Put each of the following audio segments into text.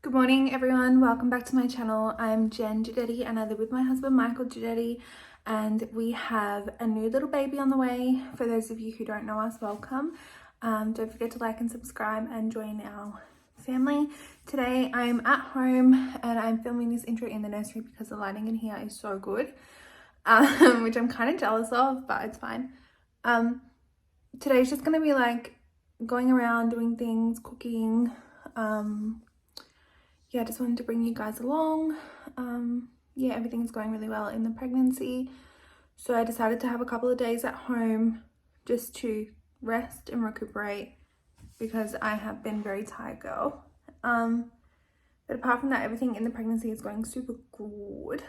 Good morning everyone, welcome back to my channel. I'm Jen Giudetti and I live with my husband Michael Giudetti, and we have a new little baby on the way. For those of you who don't know us, welcome. Don't forget to like and subscribe and join our family. Today I'm at home and I'm filming this intro in the nursery because the lighting in here is so good, which I'm kind of jealous of, but it's fine. Today's just going to be like going around doing things, cooking. Yeah, I just wanted to bring you guys along. Yeah, everything's going really well in the pregnancy. So I decided to have a couple of days at home just to rest and recuperate because I have been very tired, girl. But apart from that, everything in the pregnancy is going super good.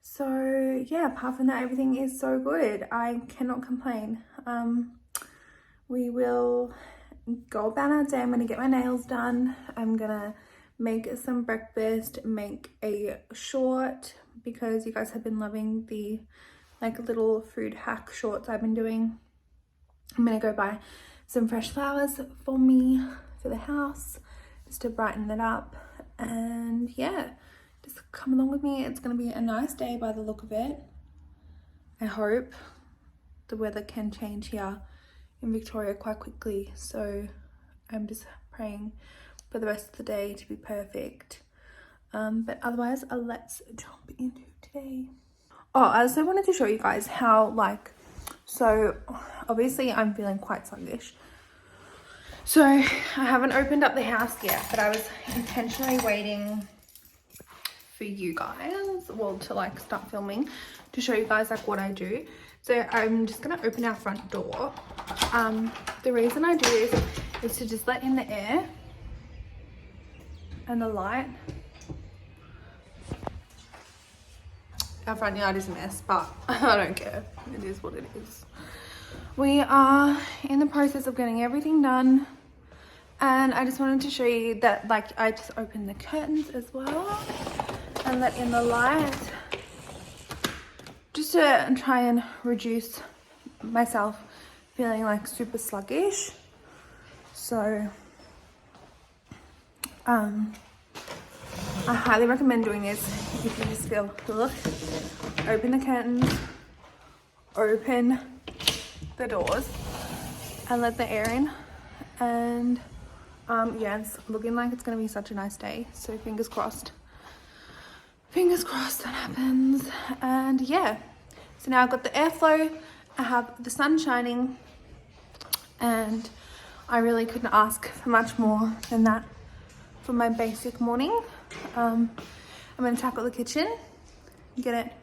So yeah, apart from that, everything is so good. I cannot complain. We will go about our day. I'm gonna get my nails done. I'm gonna make some breakfast, make a short because you guys have been loving the like little food hack shorts I've been doing. I'm gonna go buy some fresh flowers for me for the house just to brighten it up, and yeah, just come along with me. It's gonna be a nice day by the look of it. I hope. The weather can change here in Victoria quite quickly, so I'm just praying for the rest of the day to be perfect. But otherwise, let's jump into today. Oh, I also wanted to show you guys how so obviously I'm feeling quite sluggish. So I haven't opened up the house yet, but I was intentionally waiting for you guys, well, to like start filming to show you guys like what I do. So I'm just gonna open our front door. The reason I do this is to just let in the air and the light. Our front yard is a mess, but I don't care. It is what it is. We are in the process of getting everything done, and I just wanted to show you that like I just opened the curtains as well and let in the light just to try and reduce myself feeling like super sluggish. So I highly recommend doing this if you just feel, look, open the curtains, open the doors and let the air in. And yeah, it's looking like it's gonna be such a nice day, so fingers crossed that happens. And yeah, so now I've got the airflow, I have the sun shining, and I really couldn't ask for much more than that for my basic morning. I'm gonna tackle the kitchen, get it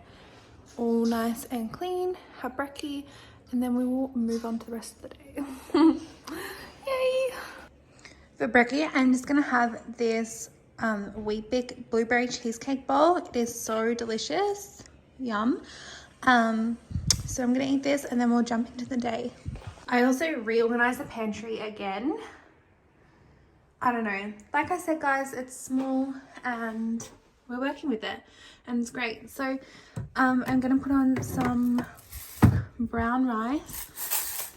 all nice and clean, have brekkie, and then we will move on to the rest of the day. Yay! For brekkie, I'm just gonna have this Weet-Bix blueberry cheesecake bowl. It is so delicious, yum. So I'm gonna eat this and then we'll jump into the day. I also reorganized the pantry again. I don't know, like I said guys, it's small and we're working with it and it's great. So I'm gonna put on some brown rice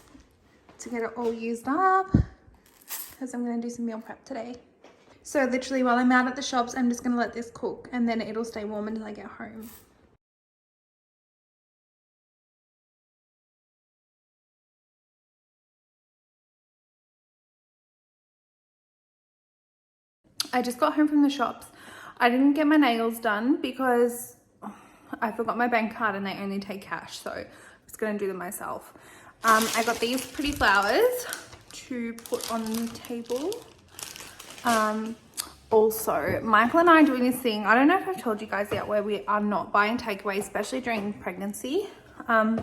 to get it all used up because I'm gonna do some meal prep today. So literally while I'm out at the shops, I'm just gonna let this cook and then it'll stay warm until I get home. I just got home from the shops. I didn't get my nails done because I forgot my bank card and they only take cash, so I was gonna do them myself. I got these pretty flowers to put on the table. Also, Michael and I are doing this thing, I don't know if I've told you guys yet, where we are not buying takeaway, especially during pregnancy. So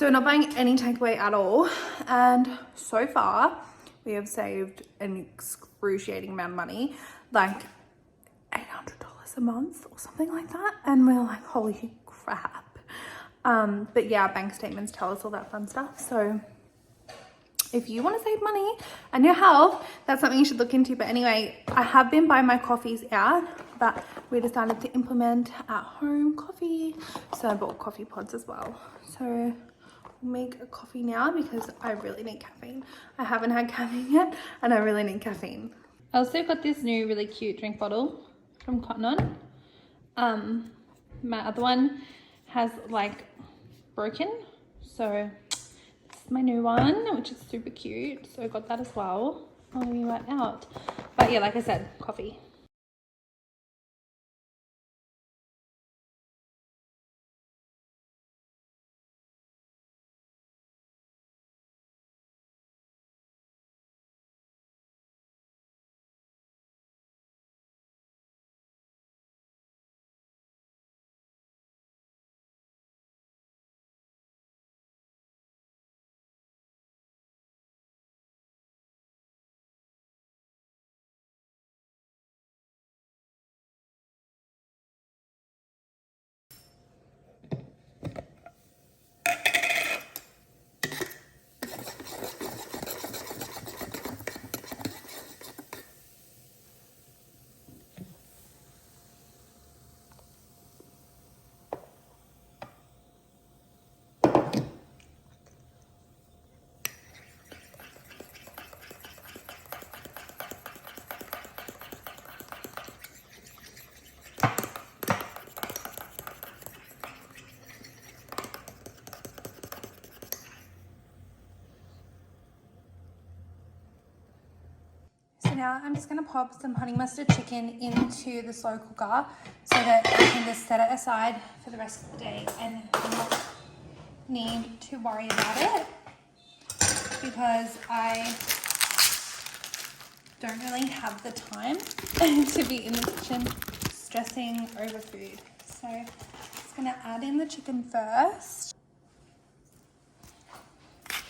we're not buying any takeaway at all, and so far we have saved an excruciating amount of money, like $800 a month or something like that, and we're like, holy crap. But yeah, our bank statements tell us all that fun stuff. So if you want to save money and your health, that's something you should look into. But anyway, I have been buying my coffees out, but we decided to implement at home coffee, so I bought coffee pods as well. So we'll make a coffee now because I really need caffeine. I haven't had caffeine yet and I really need caffeine. I also got this new really cute drink bottle from Cotton On. My other one has like broken, so this is my new one, which is super cute. So I got that as well when we went out. But yeah, like I said, coffee. So now I'm just going to pop some honey mustard chicken into the slow cooker so that I can just set it aside for the rest of the day and not need to worry about it, because I don't really have the time to be in the kitchen stressing over food. So I'm just going to add in the chicken first.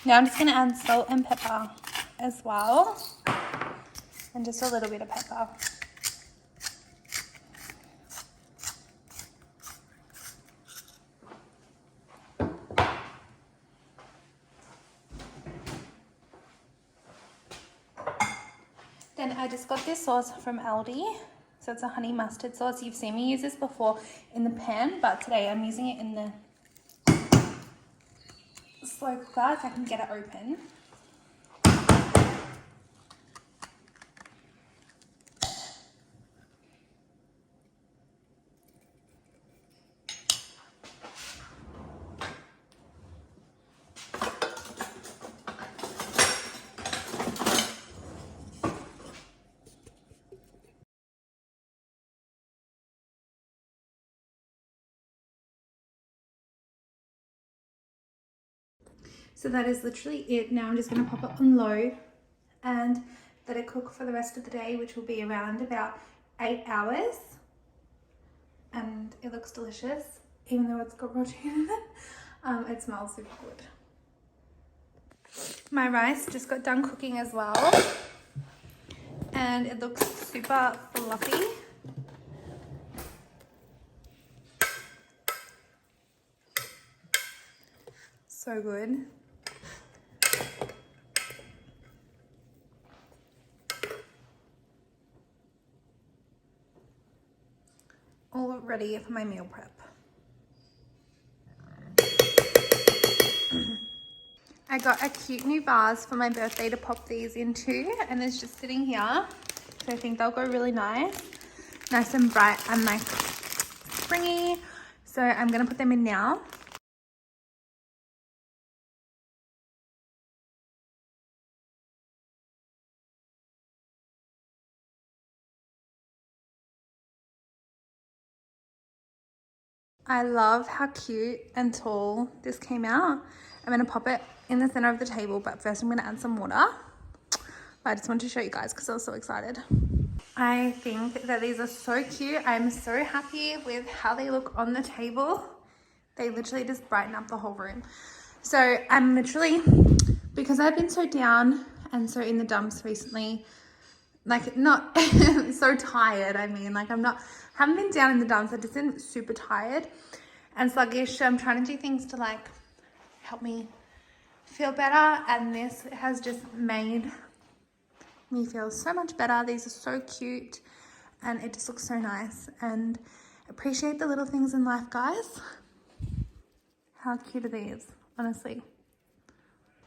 Now I'm just going to add salt and pepper as well. And just a little bit of pepper. Then I just got this sauce from Aldi. So it's a honey mustard sauce. You've seen me use this before in the pan, but today I'm using it in the slow cooker if I can get it open. So that is literally it. Now I'm just going to pop it on low and let it cook for the rest of the day, which will be around about 8 hours. And it looks delicious, even though it's got raw chicken in it. It smells super good. My rice just got done cooking as well, and it looks super fluffy. So good. All ready for my meal prep. I got a cute new vase for my birthday to pop these into, and it's just sitting here. So I think they'll go really nice. Nice and bright and like springy. So I'm gonna put them in now. I love how cute and tall this came out. I'm gonna pop it in the center of the table, but first I'm gonna add some water. I just wanted to show you guys because I was so excited. I think that these are so cute. I'm so happy with how they look on the table. They literally just brighten up the whole room. So I'm literally, because I've been so down and so in the dumps recently, like not so tired. I mean, like haven't been down in the dumps. I've just been super tired and sluggish. So I'm trying to do things to like help me feel better. And this has just made me feel so much better. These are so cute and it just looks so nice, and appreciate the little things in life, guys. How cute are these, honestly?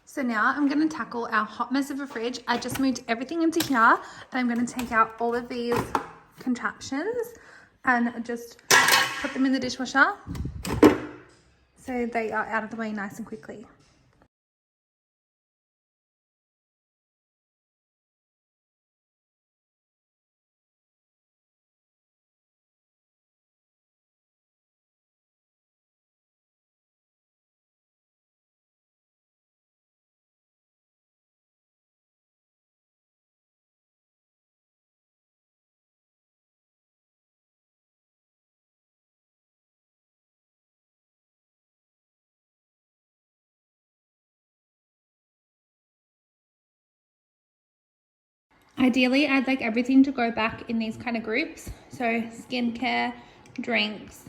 So now I'm going to tackle our hot mess of a fridge. I just moved everything into here and I'm going to take out all of these contraptions and just put them in the dishwasher so they are out of the way nice and quickly. Ideally, I'd like everything to go back in these kind of groups. So skincare, drinks,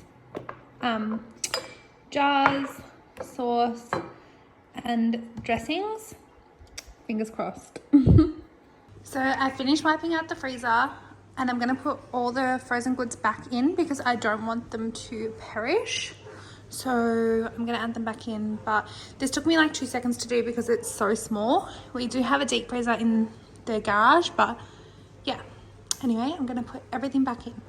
jars, sauce, and dressings. Fingers crossed. So I finished wiping out the freezer and I'm going to put all the frozen goods back in because I don't want them to perish. So I'm going to add them back in, but this took me like 2 seconds to do because it's so small. We do have a deep freezer in the garage, but yeah. Anyway, I'm going to put everything back in.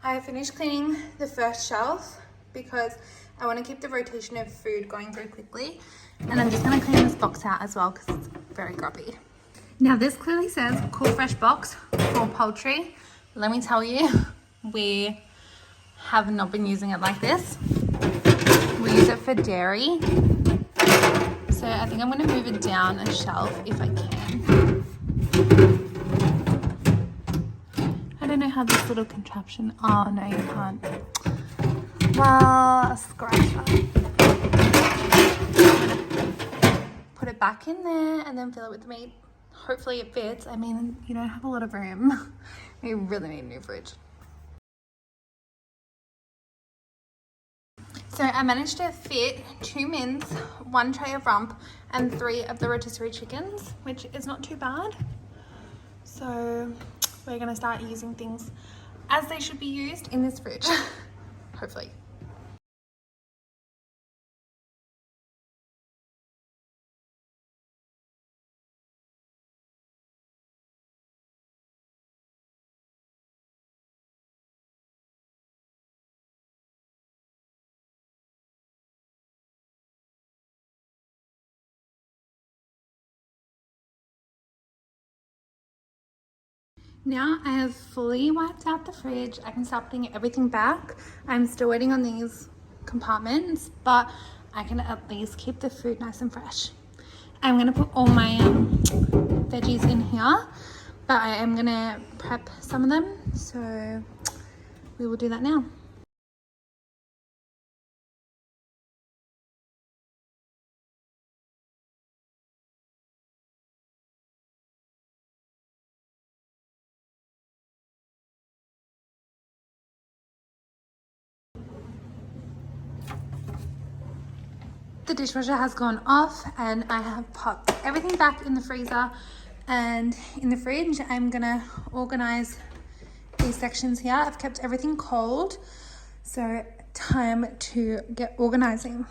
I finished cleaning the first shelf because I want to keep the rotation of food going very quickly. And I'm just going to clean this box out as well because it's very grubby. Now this clearly says Cool Fresh box for poultry. Let me tell you, we have not been using it like this. We use it for dairy. So I think I'm going to move it down a shelf if I can. I don't know how this little contraption, oh no you can't. Well, scratch that. Put it back in there and then fill it with meat. Hopefully it fits. I mean, you don't have a lot of room. We really need a new fridge. So I managed to fit 2 mince, 1 tray of rump and 3 of the rotisserie chickens, which is not too bad. So we're gonna start using things as they should be used in this fridge, hopefully. Now I have fully wiped out the fridge. I can start putting everything back. I'm still waiting on these compartments, but I can at least keep the food nice and fresh. I'm gonna put all my veggies in here, but I am gonna prep some of them, so we will do that now. The dishwasher has gone off and I have popped everything back in the freezer and in the fridge. I'm gonna organize these sections here. I've kept everything cold, so time to get organizing.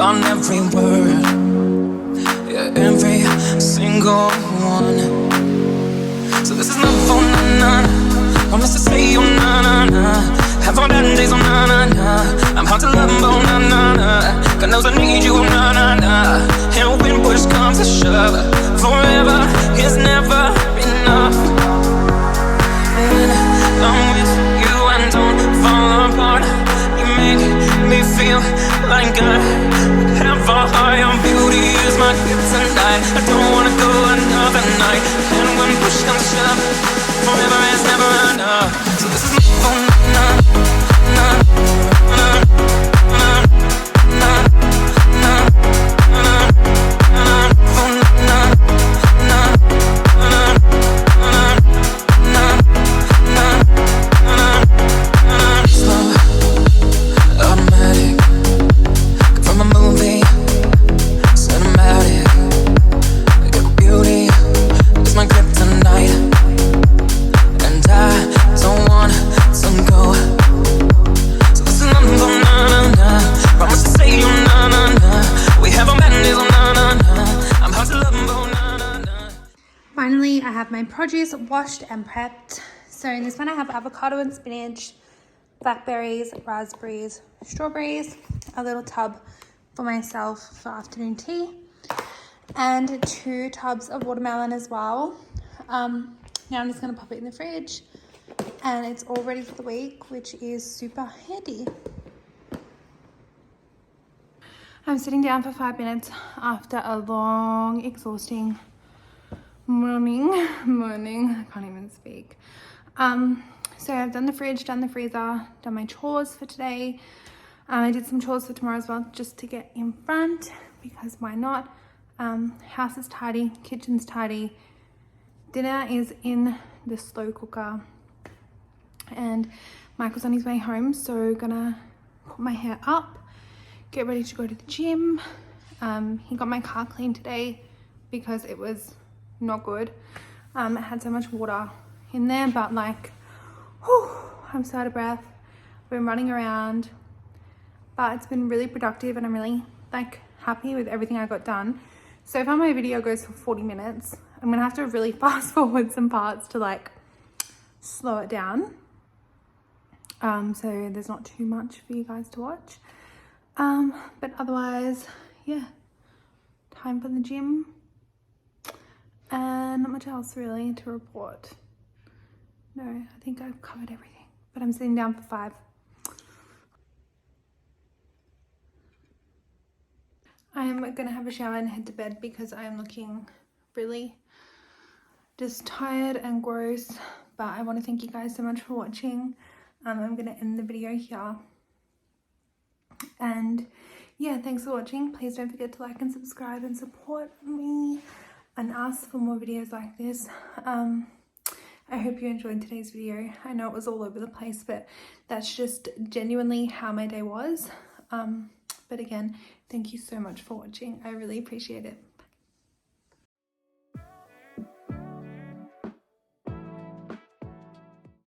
on every word, yeah, every single one. So this is not for na-na. Promise to say oh na-na-na. Have all bad days oh na-na-na. I'm hard to love oh na-na-na. God knows I need you oh na-na-na. And when push comes to shove, forever is never enough. And I'm with you and don't fall apart. You make me feel like I would have a higher. Beauty is my gift tonight. I don't wanna go another night. And when push comes to shove, forever is never enough. So this is my phone, na na na na na na na na phone, na na na na na na. Slow, automatic, from a movie, cinematic. Your beauty is my kryptonite, and I don't want to go. So this is number na-na-na. Promise to say you na-na-na. We have a madness oh na-na-na. I'm hard to love oh na-na-na. Finally, I have my produce washed and prepped. So in this one I have avocado and spinach, blackberries, raspberries, strawberries, a little tub for myself for afternoon tea, and 2 tubs of watermelon as well. Now I'm just going to pop it in the fridge and it's all ready for the week, which is super handy. I'm sitting down for 5 minutes after a long, exhausting morning. I can't even speak. So I've done the fridge, done the freezer, done my chores for today. I did some chores for tomorrow as well, just to get in front, because why not? House is tidy, kitchen's tidy. Dinner is in the slow cooker, and Michael's on his way home, so gonna put my hair up, get ready to go to the gym. He got my car cleaned today because it was not good. It had so much water in there, but like, whew, I'm so out of breath. I've been running around, but it's been really productive and I'm really like happy with everything I got done. So far my video goes for 40 minutes. I'm gonna have to really fast forward some parts to like slow it down. So there's not too much for you guys to watch. But otherwise, yeah, time for the gym. And not much else really to report. No, I think I've covered everything, but I'm sitting down for 5. I'm gonna have a shower and head to bed because I'm looking really just tired and gross, but I want to thank you guys so much for watching. I'm gonna end the video here, and yeah, thanks for watching. Please don't forget to like and subscribe and support me and ask for more videos like this. I hope you enjoyed today's video. I know it was all over the place, but that's just genuinely how my day was. But again, thank you so much for watching. I really appreciate it.